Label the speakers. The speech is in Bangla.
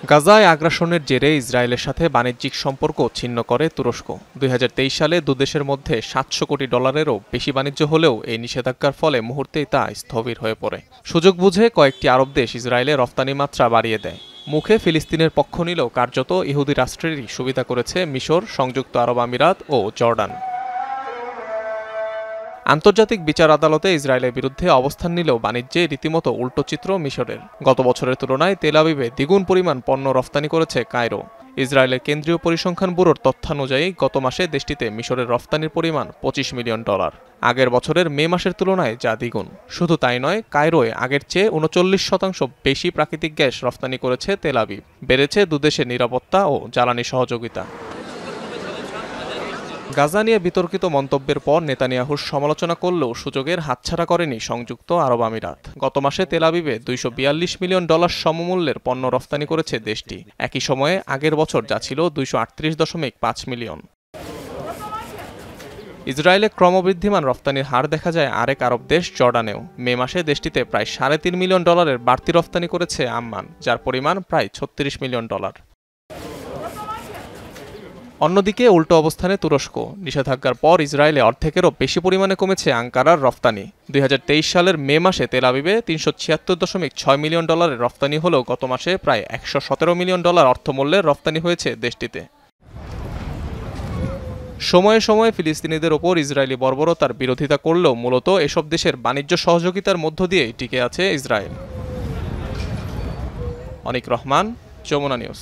Speaker 1: গাজায় আগ্রাসনের জেরে ইসরায়েলের সাথে বাণিজ্যিক সম্পর্ক ছিন্ন করে তুরস্ক। ২০২৩ সালে দুদেশের মধ্যে $৭০০ কোটি বেশি বাণিজ্য হলেও এই নিষেধাজ্ঞার ফলে মুহূর্তেই তা স্থবির হয়ে পড়ে। সুযোগ বুঝে কয়েকটি আরব দেশ ইসরায়েলে রফতানি মাত্রা বাড়িয়ে দেয়। মুখে ফিলিস্তিনের পক্ষ নিলেও কার্যত ইহুদি রাষ্ট্রেরই সুবিধা করেছে মিশর, সংযুক্ত আরব আমিরাত ও জর্ডান। আন্তর্জাতিক বিচার আদালতে ইসরায়েলের বিরুদ্ধে অবস্থান নিলেও বাণিজ্যে রীতিমতো উল্টো চিত্র মিশরের। গত বছরের তুলনায় তেল আবিবে দ্বিগুণ পরিমাণ পণ্য রফতানি করেছে কায়রো। ইসরায়েলের কেন্দ্রীয় পরিসংখ্যান ব্যুরোর তথ্যানুযায়ী গত মাসে দেশটিতে মিশরের রফতানির পরিমাণ $25 মিলিয়ন। আগের বছরের মে মাসের তুলনায় যা দ্বিগুণ। শুধু তাই নয়, কায়রোয় আগের চেয়ে 39% বেশি প্রাকৃতিক গ্যাস রফতানি করেছে তেল আবিব। বেড়েছে দুদেশের নিরাপত্তা ও জ্বালানি সহযোগিতা। গাজা নিয়ে বিতর্কিত মন্তব্যের পর নেতানিয়াহুর সমালোচনা করলেও সুযোগের হাতছাড়া করেনি সংযুক্ত আরব আমিরাত। গত মাসে তেল আবিবে $242 মিলিয়ন সমমূল্যের পণ্য রফতানি করেছে দেশটি। একই সময়ে আগের বছর যা ছিল $238.5 মিলিয়ন। ইসরায়েলে ক্রমবৃদ্ধিমান রফতানির হার দেখা যায় আরেক আরব দেশ জর্ডানেও। মে মাসে দেশটিতে প্রায় $3.5 মিলিয়ন বাড়তি রফতানি করেছে আম্মান, যার পরিমাণ প্রায় $36 মিলিয়ন। অন্যদিকে উল্টো অবস্থানে তুরস্ক। নিষেধাজ্ঞার পর ইসরায়েলে অর্ধেকেরও বেশি পরিমাণে কমেছে আঙ্কারার রফতানি। ২০২৩ সালের মে মাসে তেল আবিবে $376.6 মিলিয়ন রফতানি হলেও গত মাসে প্রায় $117 মিলিয়ন অর্থমূল্যের রফতানি হয়েছে দেশটিতে। সময়ে সময়ে ফিলিস্তিনিদের ওপর ইসরায়েলি বর্বরতার বিরোধিতা করলেও মূলত এসব দেশের বাণিজ্য সহযোগিতার মধ্য দিয়েই টিকে আছে ইসরায়েল। অনিক রহমান, যমুনা নিউজ।